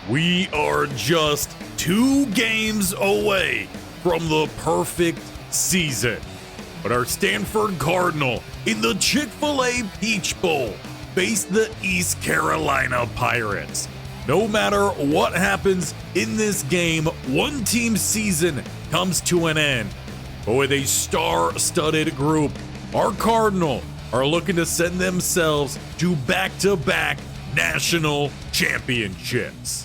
We are just 2 games away from the perfect season. But our Stanford Cardinal in the Chick-fil-A Peach Bowl face the East Carolina Pirates. No matter what happens in this game, one team's season comes to an end. But with a star-studded group, our Cardinal are looking to send themselves to back-to-back national championships.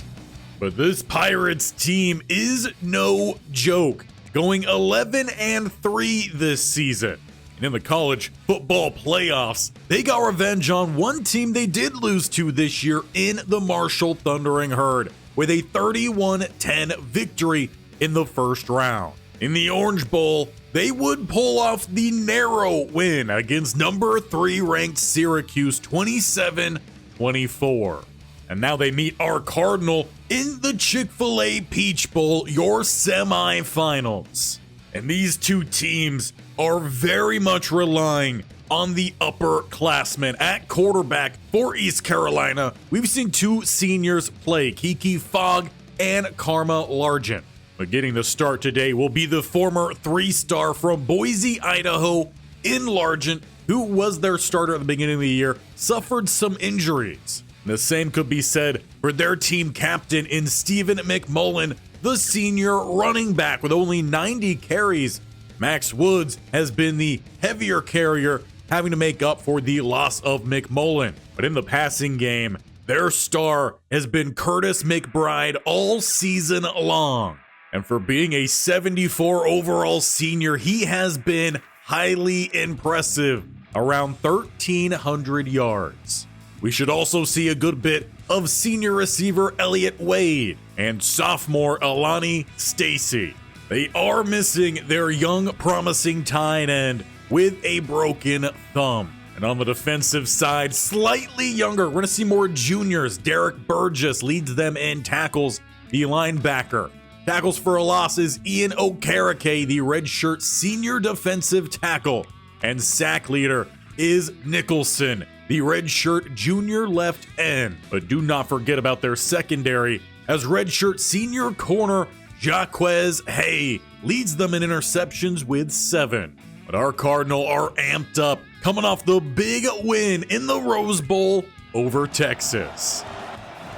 But this Pirates team is no joke, going 11-3 this season. And in the college football playoffs, they got revenge on one team they did lose to this year in the Marshall Thundering Herd with a 31-10 victory in the first round. In the Orange Bowl, they would pull off the narrow win against number 3 ranked Syracuse 27-24. And now they meet our Cardinal in the Chick-fil-A Peach Bowl, your semifinals. And these two teams are very much relying on the upperclassmen at quarterback for East Carolina. We've seen 2 seniors play, Kiki Fogg and Karma Largent. But getting the start today will be the former 3-star from Boise, Idaho, in Largent, who was their starter at the beginning of the year, suffered some injuries. The same could be said for their team captain in Stephen McMullen, the senior running back with only 90 carries. Max Woods has been the heavier carrier, having to make up for the loss of McMullen. But in the passing game, their star has been Curtis McBride all season long. And for being a 74 overall senior, he has been highly impressive, around 1,300 yards. We should also see a good bit of senior receiver Elliott Wade and sophomore Alani Stacy. They are missing their young, promising tight end with a broken thumb. And on the defensive side, slightly younger, we're going to see more juniors. Derek Burgess leads them in tackles, the linebacker. Tackles for a loss is Ian Okereke, the redshirt senior defensive tackle. And sack leader is Nicholson, the redshirt junior left end. But do not forget about their secondary, as redshirt senior corner Jaquez Hay leads them in interceptions with 7. But our Cardinal are amped up, coming off the big win in the Rose Bowl over Texas.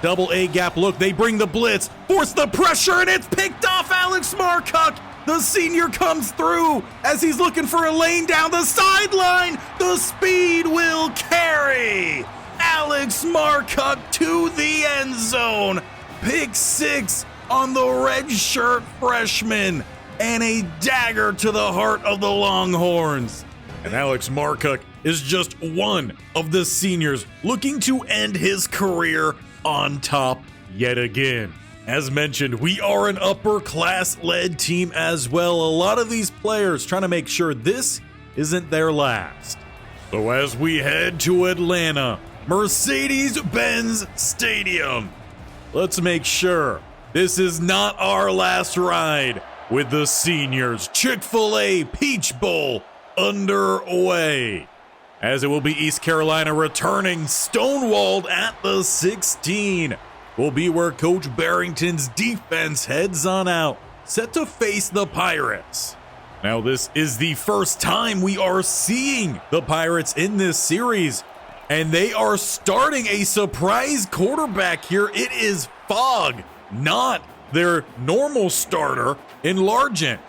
Double A gap look, they bring the blitz, force the pressure, and it's picked off Alex Marcock. The senior comes through as he's looking for a lane down the sideline. The speed will carry Alex Marcock to the end zone. Pick 6 on the redshirt freshman, and a dagger to the heart of the Longhorns. And Alex Marcock is just one of the seniors looking to end his career on top yet again. As mentioned, we are an upper class led team as well. A lot of these players trying to make sure this isn't their last. So as we head to Atlanta, Mercedes-Benz Stadium, let's make sure this is not our last ride with the seniors. Chick-fil-A Peach Bowl underway, as it will be East Carolina returning. Stonewalled at the 16 will be where Coach Barrington's defense heads on out, set to face the Pirates. Now, this is the first time we are seeing the Pirates in this series, and they are starting a surprise quarterback here. It is Fogg, not their normal starter in Largent.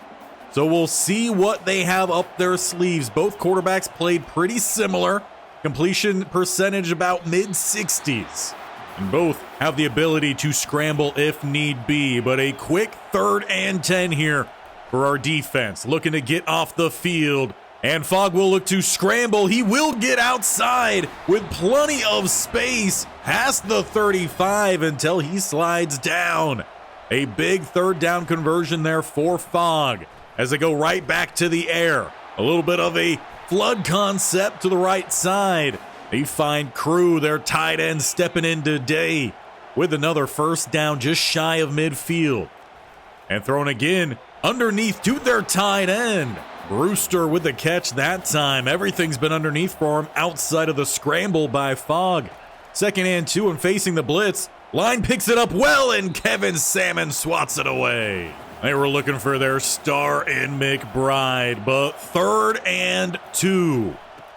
So we'll see what they have up their sleeves. Both quarterbacks played pretty similar. Completion percentage about mid-60s. And both have the ability to scramble if need be. But a quick 3rd and 10 here for our defense. Looking to get off the field. And Fogg will look to scramble. He will get outside with plenty of space past the 35 until he slides down. A big 3rd down conversion there for Fogg as they go right back to the air. A little bit of a flood concept to the right side. They find Crew, their tight end, stepping in today with another 1st down just shy of midfield. And thrown again underneath to their tight end. Brewster with the catch that time. Everything's been underneath for him outside of the scramble by Fogg. 2nd and 2 and facing the blitz. Line picks it up well, and Kevin Salmon swats it away. They were looking for their star in McBride, but 3rd and 2.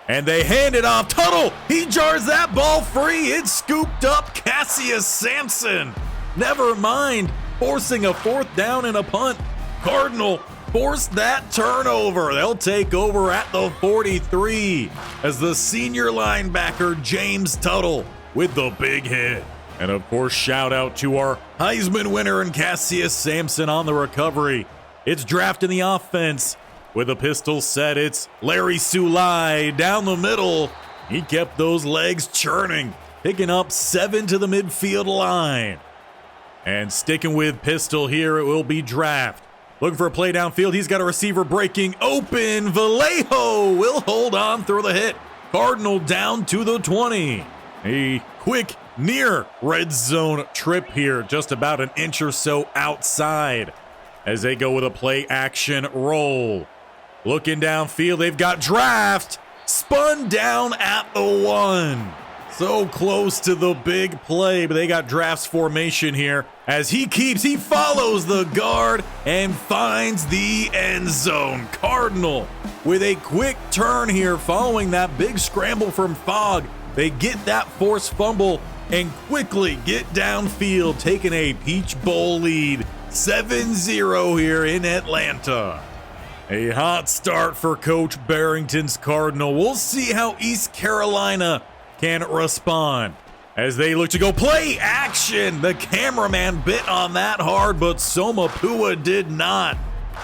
And they hand it off. Tuttle, he jars that ball free. It's scooped up. Cassius Sampson. Never mind, forcing a 4th down and a punt. Cardinal forced that turnover. They'll take over at the 43 as the senior linebacker James Tuttle with the big hit. And of course, shout out to our Heisman winner and Cassius Sampson on the recovery. It's drafting the offense. With a pistol set, it's Larry Sulai down the middle. He kept those legs churning, picking up 7 to the midfield line. And sticking with pistol here, it will be draft. Looking for a play downfield. He's got a receiver breaking open. Vallejo will hold on through the hit. Cardinal down to the 20. A quick near red zone trip here, just about an inch or so outside as they go with a play action roll. Looking downfield, they've got draft spun down at the 1. So close to the big play, but they got draft's formation here as he follows the guard and finds the end zone. Cardinal with a quick turn here following that big scramble from Fogg. They get that forced fumble and quickly get downfield, taking a Peach Bowl lead, 7-0 here in Atlanta. A hot start for Coach Barrington's Cardinal. We'll see how East Carolina can respond as they look to go play action. The cameraman bit on that hard, but Soma Pua did not.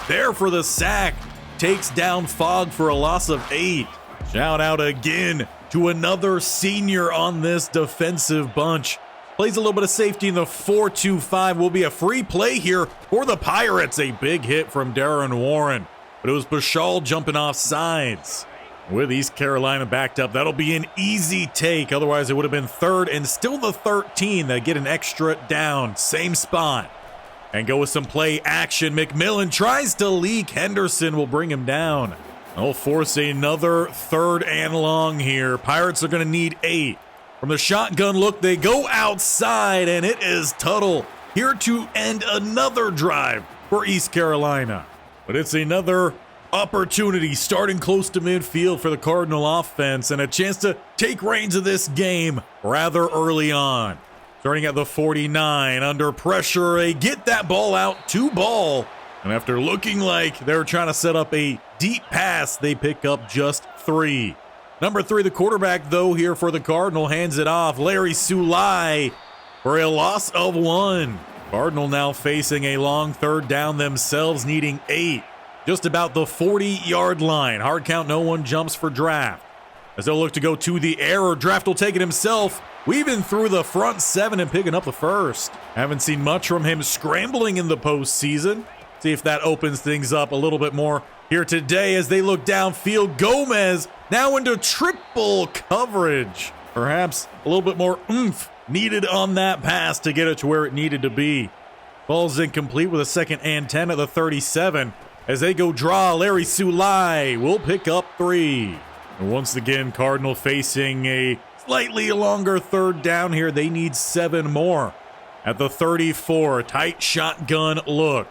There for the sack. Takes down Fogg for a loss of 8. Shout out again to another senior on this defensive bunch. Plays a little bit of safety in the 4-2-5. Will be a free play here for the Pirates. A big hit from Darren Warren, but it was Bashal jumping off sides. With East Carolina backed up, that'll be an easy take. Otherwise, it would have been 3rd and still the 13. They get an extra down, same spot. And go with some play action. McMillan tries to leak. Henderson will bring him down. They'll force another 3rd and long here. Pirates are going to need 8. From the shotgun look, they go outside, and it is Tuttle here to end another drive for East Carolina. But it's another opportunity starting close to midfield for the Cardinal offense and a chance to take reins of this game rather early on. Starting at the 49, under pressure, they get that ball out to ball. And after looking like they were trying to set up a deep pass, they pick up just 3. Number 3, the quarterback, though, here for the Cardinal, hands it off. Larry Sulai for a loss of 1. Cardinal now facing a long 3rd down themselves, needing 8. Just about the 40-yard line. Hard count, no one jumps for draft. As they'll look to go to the air, Draft will take it himself, weaving through the front 7 and picking up the 1st. Haven't seen much from him scrambling in the postseason. See if that opens things up a little bit more here today as they look downfield. Gomez now into triple coverage. Perhaps a little bit more oomph needed on that pass to get it to where it needed to be. Ball's incomplete with a 2nd and 10 at the 37. As they go draw, Larry Sulai will pick up 3. And once again, Cardinal facing a slightly longer 3rd down here. They need 7 more. At the 34, tight shotgun look.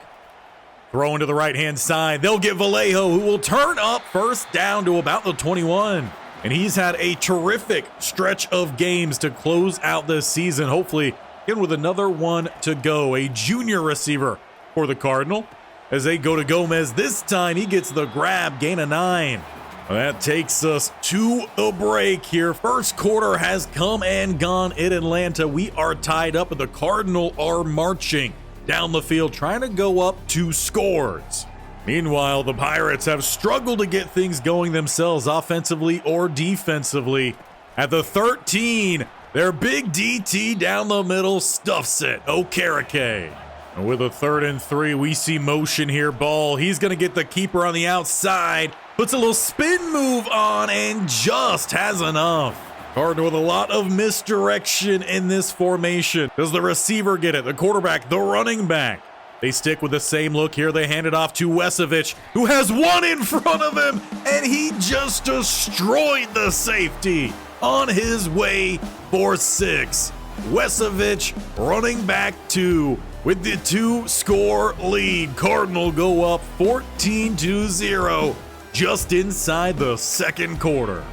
Throwing to the right-hand side. They'll get Vallejo, who will turn up 1st down to about the 21. And he's had a terrific stretch of games to close out this season. Hopefully, again with another one to go. A junior receiver for the Cardinal. As they go to Gomez, this time he gets the grab, gain of 9. That takes us to the break here. First quarter has come and gone in Atlanta. We are tied up, and the Cardinal are marching down the field, trying to go up 2 scores. Meanwhile, the Pirates have struggled to get things going themselves, offensively or defensively. At the 13, their big DT down the middle stuffs it. Okereke. And with a 3rd and 3, we see motion here. Ball, he's going to get the keeper on the outside. Puts a little spin move on and just has enough. Cardinal with a lot of misdirection in this formation. Does the receiver get it? The quarterback, the running back. They stick with the same look here. They hand it off to Wesovich, who has 1 in front of him, and he just destroyed the safety on his way for 6. Wesovich running back 2 with the 2-score lead. Cardinal go up 14-0 just inside the second quarter.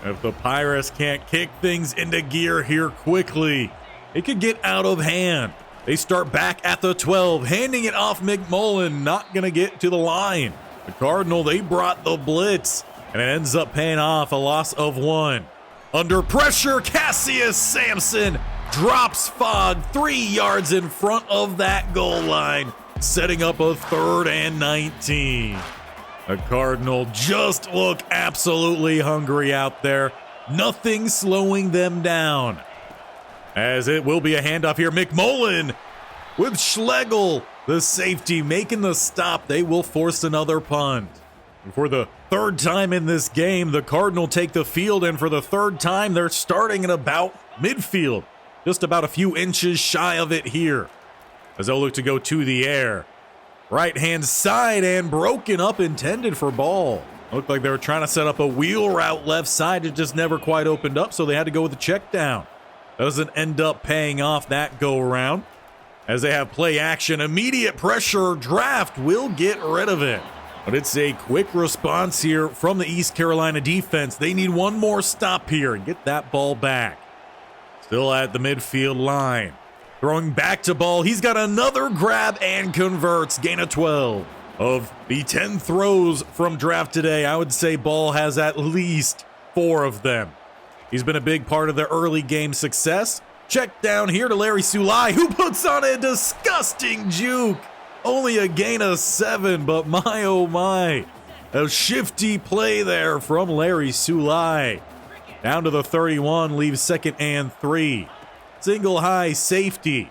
If the Pirates can't kick things into gear here quickly, it could get out of hand. They start back at the 12, handing it off McMullen, not going to get to the line. The Cardinal, they brought the blitz, and it ends up paying off, a loss of 1. Under pressure, Cassius Sampson drops Fogg 3 yards in front of that goal line, setting up a 3rd and 19. The Cardinal just look absolutely hungry out there. Nothing slowing them down. As it will be a handoff here. McMullen with Schlegel, the safety, making the stop. They will force another punt. And for the 3rd time in this game, the Cardinal take the field, and for the 3rd time, they're starting at about midfield. Just about a few inches shy of it here. As they'll look to go to the air. Right-hand side and broken up, intended for ball. Looked like they were trying to set up a wheel route left side. It just never quite opened up, so they had to go with the check down. Doesn't end up paying off that go-around. As they have play action, immediate pressure, Draft will get rid of it. But it's a quick response here from the East Carolina defense. They need one more stop here and get that ball back. Still at the midfield line. Throwing back to ball, he's got another grab and converts, gain of 12. Of the 10 throws from Draft today, I would say Ball has at least 4 of them. He's been a big part of the early game success. Check down here to Larry Sulai, who puts on a disgusting juke. Only a gain of 7, but my oh my. A shifty play there from Larry Sulai. Down to the 31, leaves 2nd and 3. Single high safety.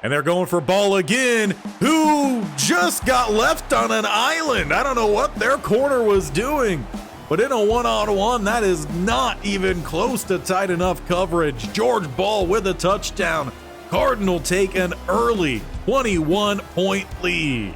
And they're going for Ball again, who just got left on an island. I don't know what their corner was doing. But in a one-on-one, that is not even close to tight enough coverage. George Ball with a touchdown. Cardinal take an early 21-point lead.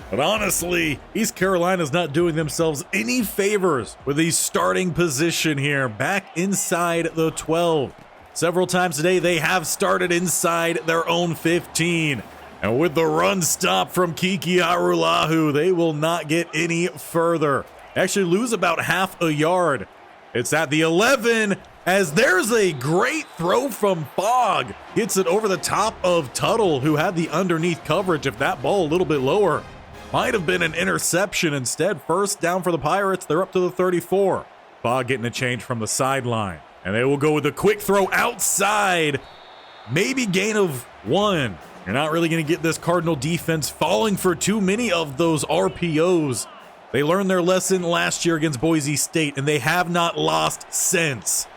But honestly, East Carolina's not doing themselves any favors with the starting position here, back inside the 12. Several times today, they have started inside their own 15. And with the run stop from Kiki Harulahu, they will not get any further. Actually lose about half a yard. It's at the 11 as there's a great throw from Fogg. Gets it over the top of Tuttle, who had the underneath coverage. If that ball a little bit lower, might have been an interception. Instead, 1st down for the Pirates. They're up to the 34. Fogg getting a change from the sideline. And they will go with a quick throw outside. Maybe gain of 1. You're not really going to get this Cardinal defense falling for too many of those RPOs. They learned their lesson last year against Boise State, and they have not lost since.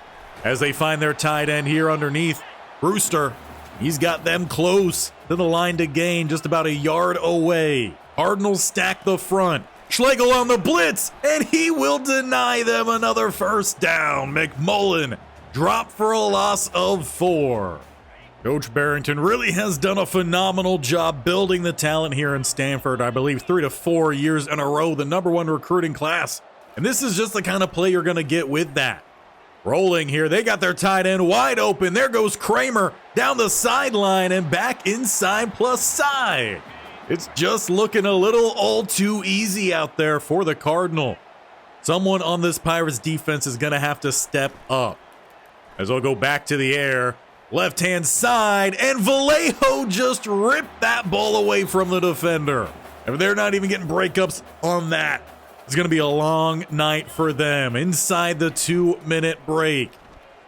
As they find their tight end here underneath, Brewster, he's got them close to the line to gain, just about a yard away. Cardinals stack the front. Schlegel on the blitz, and he will deny them another 1st down. McMullen dropped for a loss of 4. Coach Barrington really has done a phenomenal job building the talent here in Stanford. I believe 3 to 4 years in a row, the #1 recruiting class. And this is just the kind of play you're going to get with that. Rolling here, they got their tight end wide open. There goes Kramer down the sideline and back inside plus side. It's just looking a little all too easy out there for the Cardinal. Someone on this Pirates defense is going to have to step up. As I'll go back to the air. Left-hand side, and Vallejo just ripped that ball away from the defender. And they're not even getting breakups on that. It's going to be a long night for them. Inside the 2-minute break.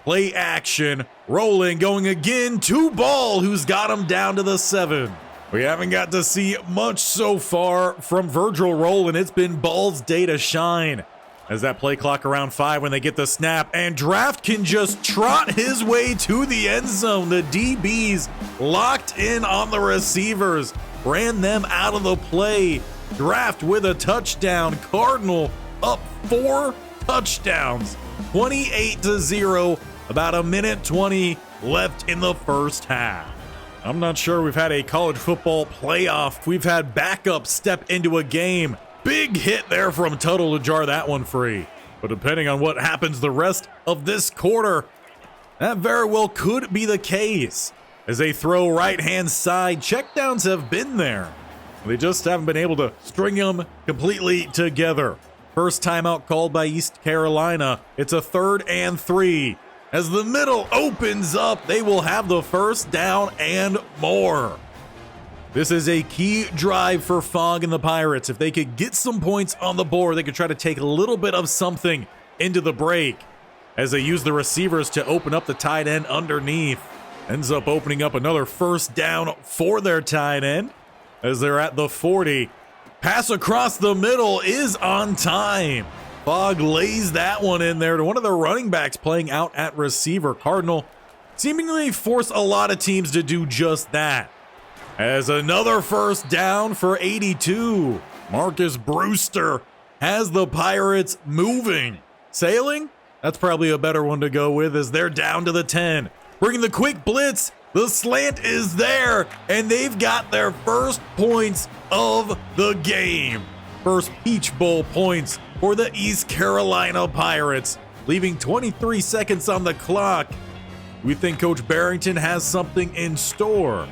Play action, rolling, going again to Ball, who's got him down to the 7. We haven't got to see much so far from Virgil Rowland. It's been Ball's day to shine. As that play clock around 5 when they get the snap, and Draft can just trot his way to the end zone. The DBs locked in on the receivers, ran them out of the play. Draft with a touchdown. Cardinal up 4 touchdowns, 28-0, about a minute 20 left in the 1st half. I'm not sure we've had a college football playoff. We've had backups step into a game. Big hit there from Tuttle to jar that one free. But depending on what happens the rest of this quarter, That very well could be the case. As they throw right-hand side, checkdowns have been there. They just haven't been able to string them completely together. First timeout called by East Carolina. It's a 3rd and 3. As the middle opens up, they will have the first down and more. This is a key drive for Fogg and the Pirates. If they could get some points on the board, they could try to take a little bit of something into the break. As they use the receivers to open up the tight end underneath. Ends up opening up another first down for their tight end as they're at the 40. Pass across the middle is on time. Fogg lays that one in there to one of their running backs playing out at receiver. Cardinal seemingly force a lot of teams to do just that. As another first down for 82. Marcus Brewster has the Pirates moving. Sailing? That's probably a better one to go with as they're down to the 10. Bringing the quick blitz. The slant is there, and they've got their first points of the game. First Peach Bowl points for the East Carolina Pirates, leaving 23 seconds on the clock. We think Coach Barrington has something in store.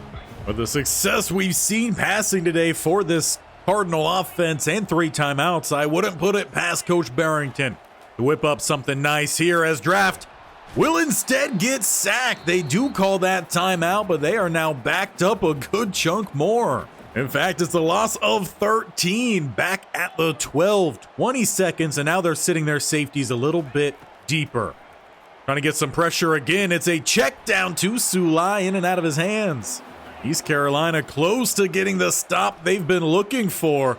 But the success we've seen passing today for this Cardinal offense and 3 timeouts, I wouldn't put it past Coach Barrington to whip up something nice here as Draft will instead get sacked. They do call that timeout, but they are now backed up a good chunk more. In fact, it's a loss of 13 back at the 12, 20 seconds, and now they're sitting their safeties a little bit deeper. Trying to get some pressure again. It's a check down to Sulai, in and out of his hands. East Carolina close to getting the stop they've been looking for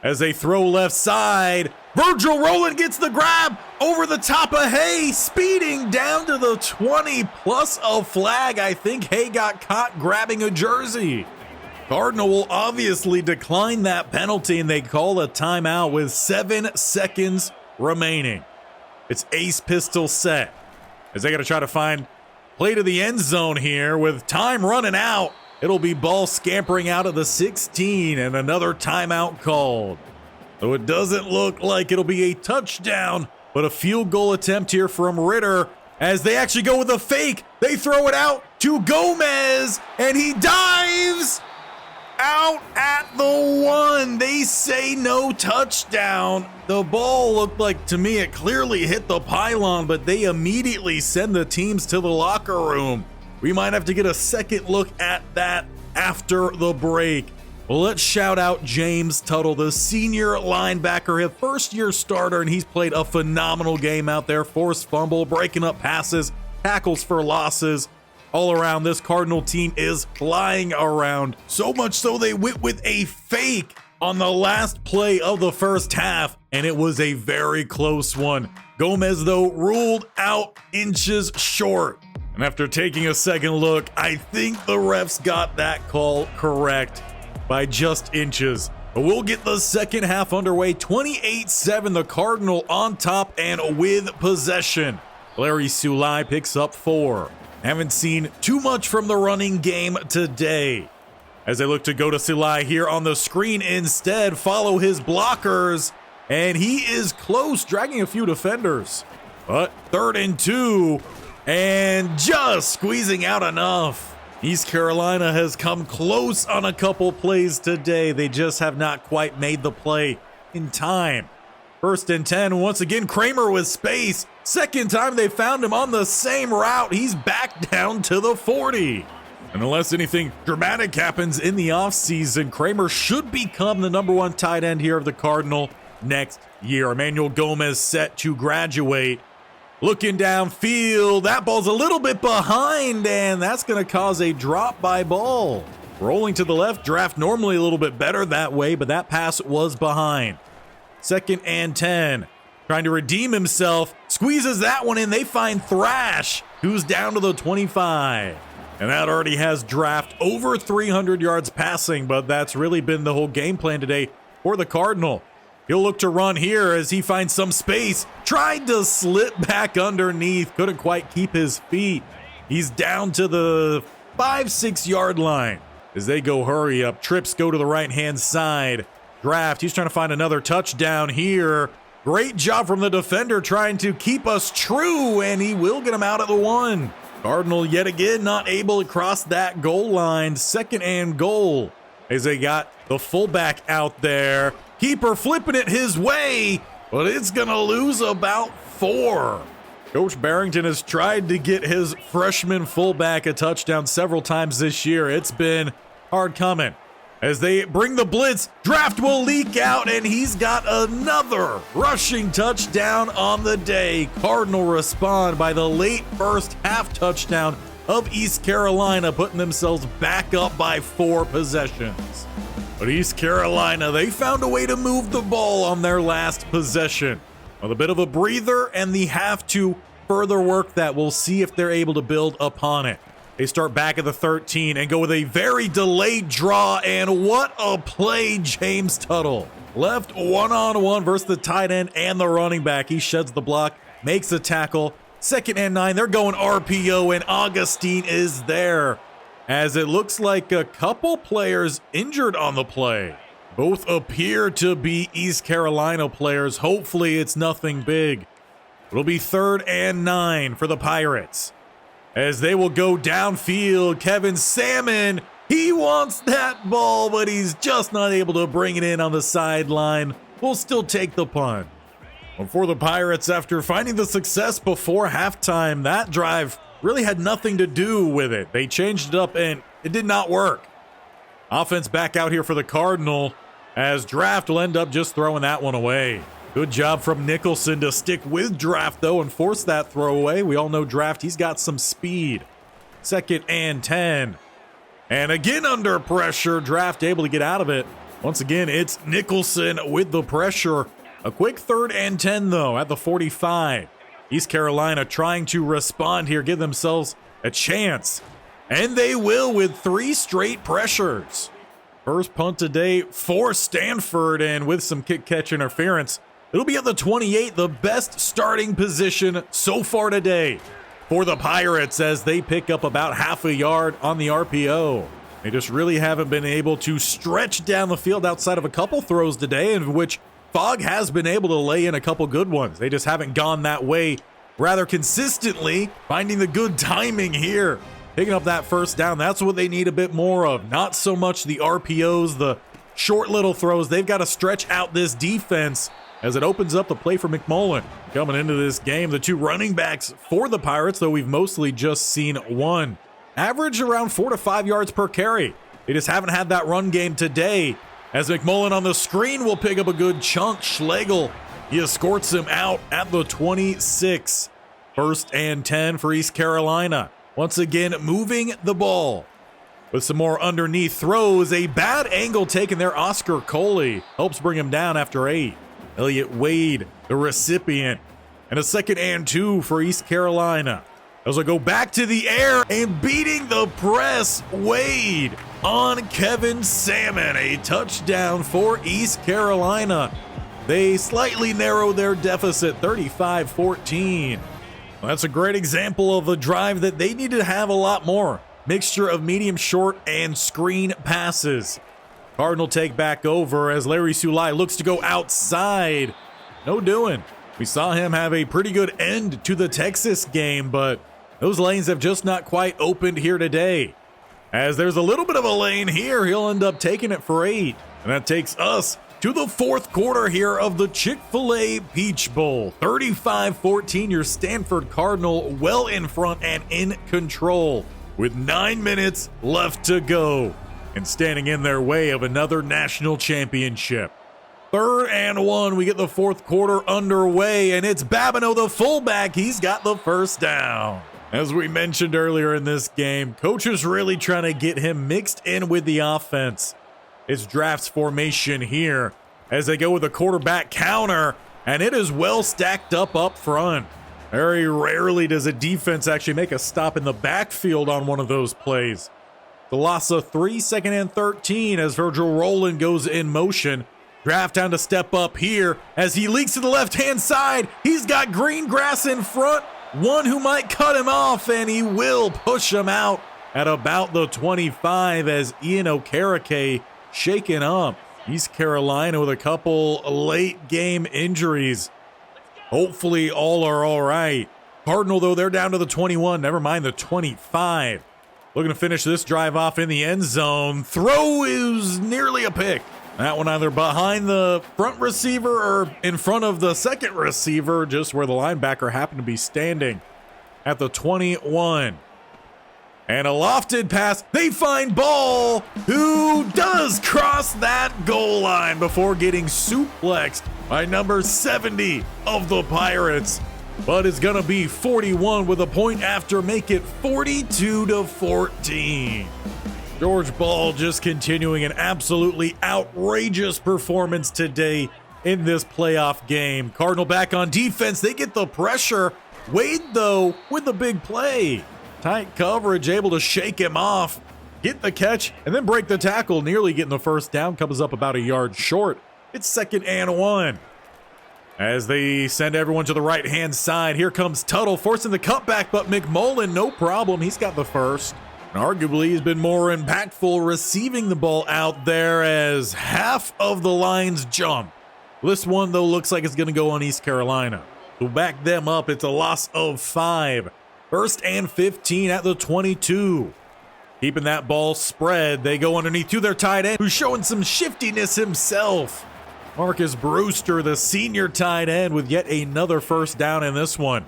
as they throw left side. Virgil Rowland gets the grab over the top of Hay, speeding down to the 20 plus a flag. I think Hay got caught grabbing a jersey. Cardinal will obviously decline that penalty, and they call a timeout with 7 seconds remaining. It's ace pistol set as they got to try to find play to the end zone here with time running out. It'll be ball scampering out of the 16 and another timeout called. So it doesn't look like it'll be a touchdown, but a field goal attempt here from Ritter as they actually go with a fake. They throw it out to Gomez, and he dives out at the 1. They say no touchdown. The ball looked like, to me, it clearly hit the pylon, but they immediately send the teams to the locker room. We might have to get a second look at that after the break. Well, let's shout out James Tuttle, the senior linebacker, his first-year starter, and he's played a phenomenal game out there. Forced fumble, breaking up passes, tackles for losses. All around, this Cardinal team is flying around. So much so they went with a fake on the last play of the first half, and it was a very close one. Gomez, though, ruled out inches short. And after taking a second look, I think the refs got that call correct by just inches. But we'll get the second half underway. 28-7, the Cardinal on top and with possession. Larry Sulai picks up 4. Haven't seen too much from the running game today. As they look to go to Sulai here on the screen instead, follow his blockers, and he is close, dragging a few defenders. But 3rd and 2, and just squeezing out enough. East Carolina has come close on a couple plays today. They just have not quite made the play in time. 1st and 10, once again, Kramer with space. Second time they found him on the same route. He's back down to the 40. And unless anything dramatic happens in the offseason, Kramer should become the #1 tight end here of the Cardinal next year. Emmanuel Gomez set to graduate. Looking downfield, that ball's a little bit behind, and that's going to cause a drop by ball. Rolling to the left, Draft normally a little bit better that way, but that pass was behind. 2nd and 10, trying to redeem himself, squeezes that one in. They find Thrash, who's down to the 25. And that already has Draft over 300 yards passing, but that's really been the whole game plan today for the Cardinal. He'll look to run here as he finds some space. Tried to slip back underneath. Couldn't quite keep his feet. He's down to the 5-6 yard line. As they go hurry up, trips go to the right-hand side. Draft, he's trying to find another touchdown here. Great job from the defender trying to keep us true, and he will get him out at the 1. Cardinal yet again not able to cross that goal line. 2nd and goal as they got the fullback out there. Keeper flipping it his way, but it's going to lose about 4. Coach Barrington has tried to get his freshman fullback a touchdown several times this year. It's been hard coming. As they bring the blitz, Draft will leak out, and he's got another rushing touchdown on the day. Cardinal respond by the late first half touchdown of East Carolina, putting themselves back up by 4 possessions. But East Carolina, they found a way to move the ball on their last possession. With a bit of a breather, and they have to further work that. We'll see if they're able to build upon it. They start back at the 13 and go with a very delayed draw, and what a play, James Tuttle. Left one-on-one versus the tight end and the running back. He sheds the block, makes a tackle. 2nd and 9, they're going RPO, and Augustine is there. As it looks like a couple players injured on the play. Both appear to be East Carolina players. Hopefully it's nothing big. It'll be 3rd and 9 for the Pirates. As they will go downfield, Kevin Salmon, he wants that ball, but he's just not able to bring it in on the sideline. We'll still take the punt. For the Pirates, after finding the success before halftime, that drive really had nothing to do with it. They changed it up, and it did not work. Offense back out here for the Cardinal, as Draft will end up just throwing that one away. Good job from Nicholson to stick with Draft, though, and force that throw away. We all know Draft, he's got some speed. 2nd and 10. And again under pressure, Draft able to get out of it. Once again, it's Nicholson with the pressure. A quick 3rd and 10, though, at the 45. East Carolina trying to respond here, give themselves a chance. And they will with 3 straight pressures. First punt today for Stanford, and with some kick-catch interference, it'll be at the 28, the best starting position so far today for the Pirates as they pick up about half a yard on the RPO. They just really haven't been able to stretch down the field outside of a couple throws today, in which Fogg has been able to lay in a couple good ones. They just haven't gone that way rather consistently, finding the good timing here. Picking up that first down, that's what they need a bit more of. Not so much the RPOs, the short little throws. They've got to stretch out this defense as it opens up the play for McMullen. Coming into this game, the 2 running backs for the Pirates, though we've mostly just seen one. Average around 4 to 5 yards per carry. They just haven't had that run game today. As McMullen on the screen will pick up a good chunk. Schlegel, he escorts him out at the 26. 1st and 10 for East Carolina. Once again, moving the ball. With some more underneath throws, a bad angle taken there. Oscar Coley helps bring him down after 8. Elliott Wade, the recipient. And a 2nd and 2 for East Carolina. As we go back to the air and beating the press, Wade on Kevin Salmon. A touchdown for East Carolina. They slightly narrow their deficit, 35-14. That's a great example of a drive that they need to have a lot more. Mixture of medium, short, and screen passes. Cardinal take back over as Larry Sulai looks to go outside. No doing. We saw him have a pretty good end to the Texas game, but those lanes have just not quite opened here today. As there's a little bit of a lane here, he'll end up taking it for 8. And that takes us to the 4th quarter here of the Chick-fil-A Peach Bowl. 35-14, your Stanford Cardinal well in front and in control with 9 minutes left to go and standing in their way of another national championship. 3rd and 1, we get the 4th quarter underway, and it's Babineau, the fullback. He's got the first down. As we mentioned earlier in this game, coach is really trying to get him mixed in with the offense. It's Draft's formation here as they go with a quarterback counter, and it is well stacked up front. Very rarely does a defense actually make a stop in the backfield on one of those plays. The loss of 3, 2nd and 13 as Virgil Rowland goes in motion. Draft down to step up here as he leaks to the left-hand side. He's got green grass in front. One who might cut him off, and he will push him out at about the 25 as Ian Okereke shaken up. East Carolina with a couple late game injuries. Hopefully all are all right. Cardinal, though, they're down to the 21. Never mind the 25. Looking to finish this drive off in the end zone. Throw is nearly a pick. That one either behind the front receiver or in front of the second receiver, just where the linebacker happened to be standing at the 21. And a lofted pass. They find Ball, who does cross that goal line before getting suplexed by number 70 of the Pirates. But it's going to be 41 with a point after, make it 42-14. George Ball just continuing an absolutely outrageous performance today in this playoff game. Cardinal back on defense. They get the pressure. Wade, though, with the big play. Tight coverage, able to shake him off, get the catch, and then break the tackle. Nearly getting the first down. Comes up about a yard short. It's 2nd and 1. As they send everyone to the right-hand side, here comes Tuttle forcing the cutback, but McMullen, no problem. He's got the first. And arguably, he's been more impactful receiving the ball out there as half of the lines jump. This one, though, looks like it's going to go on East Carolina. To back them up, it's a loss of 5. 1st and 15 at the 22. Keeping that ball spread, they go underneath to their tight end, who's showing some shiftiness himself. Marcus Brewster, the senior tight end, with yet another first down in this one.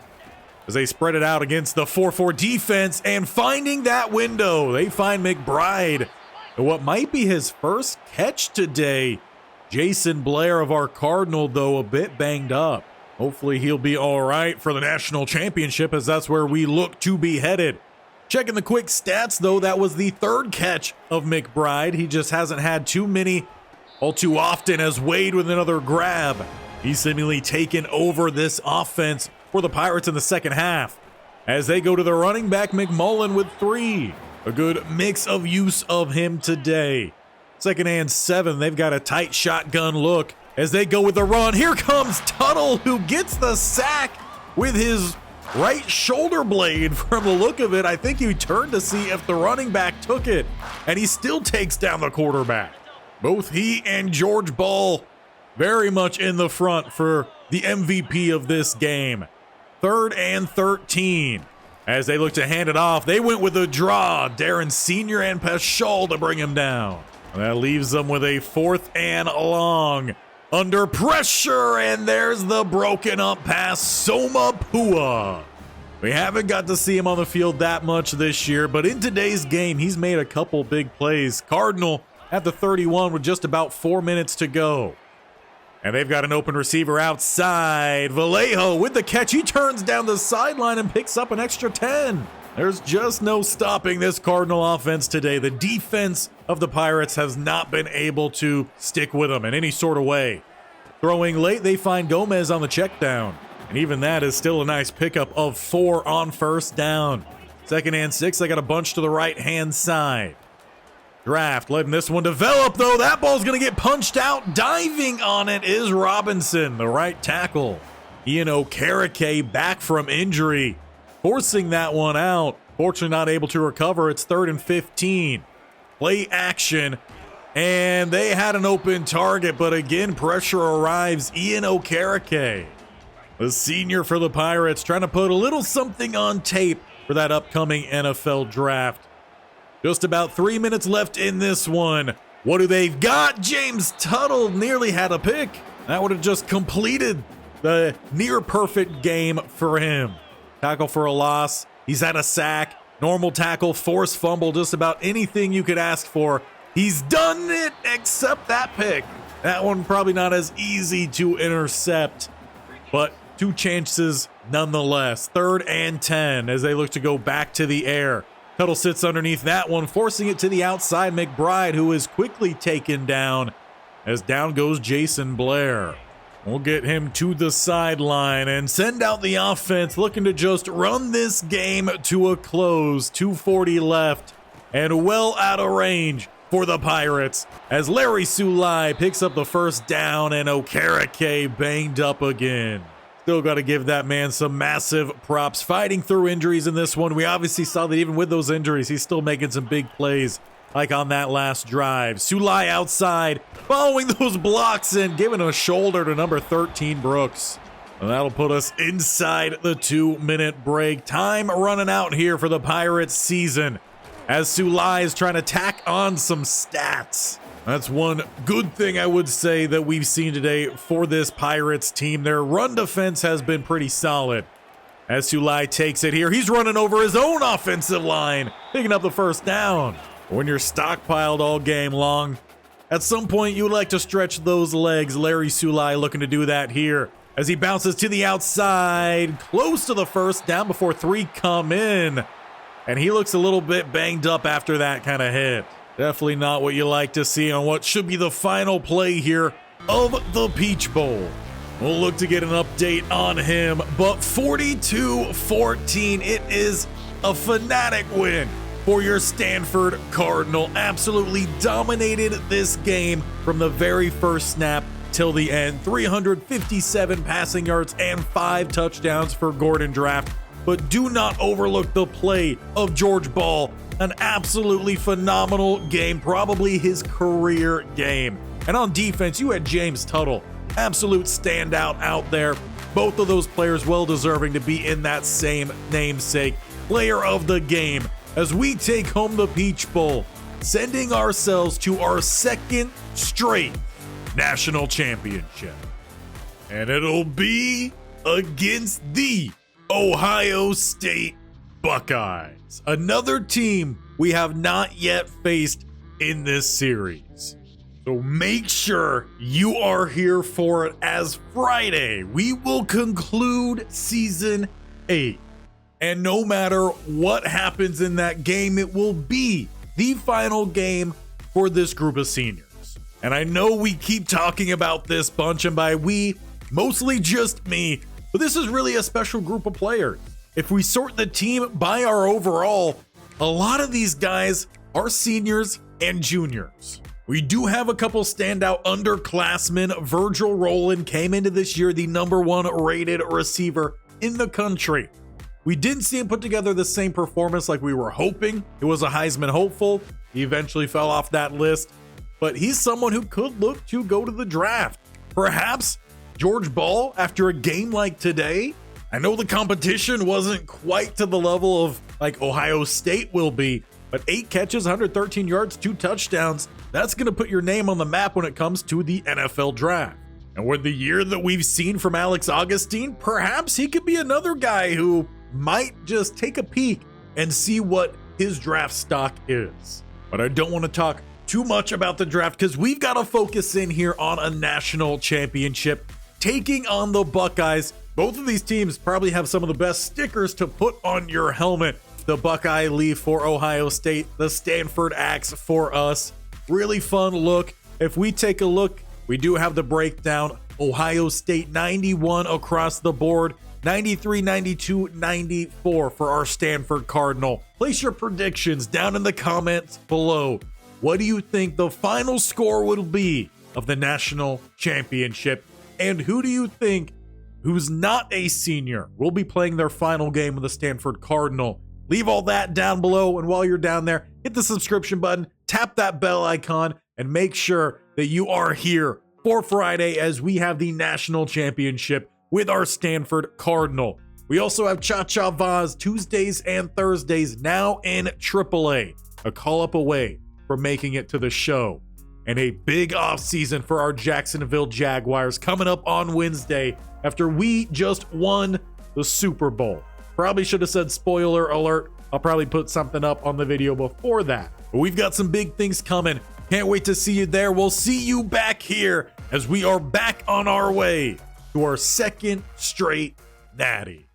As they spread it out against the 4-4 defense and finding that window, they find McBride. And what might be his first catch today. Jason Blair of our Cardinal, though, a bit banged up. Hopefully he'll be all right for the national championship, as that's where we look to be headed. Checking the quick stats, though, that was the 3rd catch of McBride. He just hasn't had too many all too often, as Wade with another grab. He's seemingly taken over this offense for the Pirates in the second half. As they go to the running back, McMullen with 3. A good mix of use of him today. 2nd and 7, they've got a tight shotgun look as they go with the run. Here comes Tuttle, who gets the sack with his right shoulder blade. From the look of it, I think he turned to see if the running back took it, and he still takes down the quarterback. Both he and George Ball very much in the front for the MVP of this game. 3rd and 13. As they look to hand it off, they went with a draw. Darren Sr. and Paschal to bring him down. That leaves them with a 4th and long. Under pressure, and there's the broken up pass, Soma Pua. We haven't got to see him on the field that much this year, but in today's game, he's made a couple big plays. Cardinal at the 31 with just about 4 minutes to go. And they've got an open receiver outside. Vallejo with the catch. He turns down the sideline and picks up an extra 10. There's just no stopping this Cardinal offense today. The defense of the Pirates has not been able to stick with them in any sort of way. Throwing late, they find Gomez on the check down. And even that is still a nice pickup of 4 on first down. 2nd and 6, they got a bunch to the right-hand side. Draft letting this one develop, though. That ball's going to get punched out. Diving on it is Robinson, the right tackle. Ian Okereke back from injury, forcing that one out. Fortunately not able to recover. It's 3rd and 15. Play action, and they had an open target, but again, pressure arrives. Ian Okereke, the senior for the Pirates, trying to put a little something on tape for that upcoming NFL draft. Just about 3 minutes left in this one. What do they've got? James Tuttle nearly had a pick. That would have just completed the near perfect game for him. Tackle for a loss. He's had a sack, normal tackle, forced fumble, just about anything you could ask for. He's done it except that pick. That one probably not as easy to intercept, but 2 chances nonetheless. 3rd and 10 as they look to go back to the air. Tuttle sits underneath that one, forcing it to the outside. McBride, who is quickly taken down, as down goes Jason Blair. We'll get him to the sideline and send out the offense, looking to just run this game to a close. 2:40 left and well out of range for the Pirates, as Larry Sulai picks up the first down and Okereke banged up again. Still got to give that man some massive props, fighting through injuries in this one. We obviously saw that even with those injuries, he's still making some big plays, like on that last drive. Sulai outside, following those blocks and giving a shoulder to number 13, Brooks. And that'll put us inside the 2-minute break. Time running out here for the Pirates season as Sulai is trying to tack on some stats. That's one good thing I would say that we've seen today for this Pirates team. Their run defense has been pretty solid. As Sulai takes it here, he's running over his own offensive line, picking up the first down. When you're stockpiled all game long, at some point you would like to stretch those legs. Larry Sulai looking to do that here as he bounces to the outside, close to the first down before 3 come in. And he looks a little bit banged up after that kind of hit. Definitely not what you like to see on what should be the final play here of the Peach Bowl. We'll look to get an update on him, but 42-14, it is a fanatic win for your Stanford Cardinal. Absolutely dominated this game from the very first snap till the end. 357 passing yards and 5 touchdowns for Gordon Draft. But do not overlook the play of George Ball. An absolutely phenomenal game, probably his career game. And on defense, you had James Tuttle, absolute standout out there. Both of those players well deserving to be in that same namesake player of the game as we take home the Peach Bowl, sending ourselves to our 2nd straight national championship. And it'll be against the Ohio State Buckeyes, another team we have not yet faced in this series. So make sure you are here for it, as Friday we will conclude season 8. And no matter what happens in that game, it will be the final game for this group of seniors. And I know we keep talking about this bunch, and by we, mostly just me, but this is really a special group of players. If we sort the team by our overall, a lot of these guys are seniors and juniors. We do have a couple standout underclassmen. Virgil Rowland came into this year the #1 rated receiver in the country. We didn't see him put together the same performance like we were hoping. It was a Heisman hopeful. He eventually fell off that list, but he's someone who could look to go to the draft. Perhaps George Ball after a game like today. I know the competition wasn't quite to the level of like Ohio State will be, but 8 catches, 113 yards, 2 touchdowns. That's going to put your name on the map when it comes to the NFL draft. And with the year that we've seen from Alex Augustine, perhaps he could be another guy who might just take a peek and see what his draft stock is. But I don't want to talk too much about the draft because we've got to focus in here on a national championship taking on the Buckeyes. Both of these teams probably have some of the best stickers to put on your helmet. The Buckeye leaf for Ohio State, the Stanford Axe for us. Really fun look. If we take a look, we do have the breakdown. Ohio State 91 across the board. 93, 92, 94 for our Stanford Cardinal. Place your predictions down in the comments below. What do you think the final score will be of the national championship? And who do you think, who's not a senior, will be playing their final game with the Stanford Cardinal? Leave all that down below, and while you're down there, hit the subscription button, tap that bell icon, and make sure that you are here for Friday as we have the national championship with our Stanford Cardinal. We also have Cha-Cha Vaz Tuesdays and Thursdays now in AAA, a call up away from making it to the show. And a big offseason for our Jacksonville Jaguars coming up on Wednesday after we just won the Super Bowl. Probably should have said spoiler alert. I'll probably put something up on the video before that. But we've got some big things coming. Can't wait to see you there. We'll see you back here as we are back on our way to our 2nd straight natty.